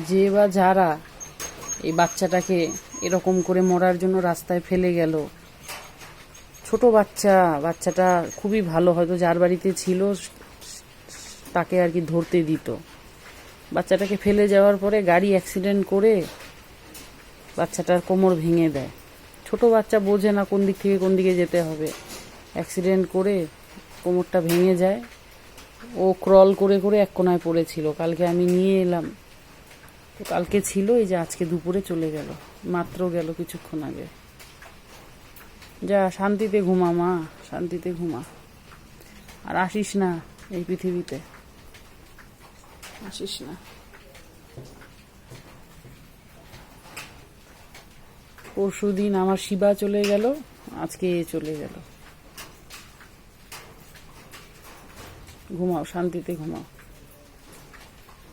যে বা যারা এই বাচ্চাটাকে এরকম করে মরার জন্য রাস্তায় ফেলে গেল, ছোট বাচ্চাটা খুবই ভালো, হয়তো যার বাড়িতে ছিল তাকে আর কি ধরতে দিত। বাচ্চাটাকে ফেলে যাওয়ার পরে গাড়ি অ্যাক্সিডেন্ট করে বাচ্চাটার কোমর ভেঙে দেয়। ছোট বাচ্চা বোঝে না কোন দিক থেকে কোন দিকে যেতে হবে, অ্যাক্সিডেন্ট করে কোমরটা ভেঙে যায়। ও ক্রল করে করে এক কোনায় পড়েছিল, কালকে আমি নিয়ে এলাম। তো কালকে ছিল, এই যে আজকে দুপুরে চলে গেল, মাত্র গেল কিছুক্ষণ আগে। যা শান্তিতে ঘুমা মা, শান্তিতে ঘুমা, আর আসিস না এই পৃথিবীতে, আসিস না। পরশুদিন আমার শিবা চলে গেল, আজকে এ চলে গেল। ঘুমাও, শান্তিতে ঘুমাও।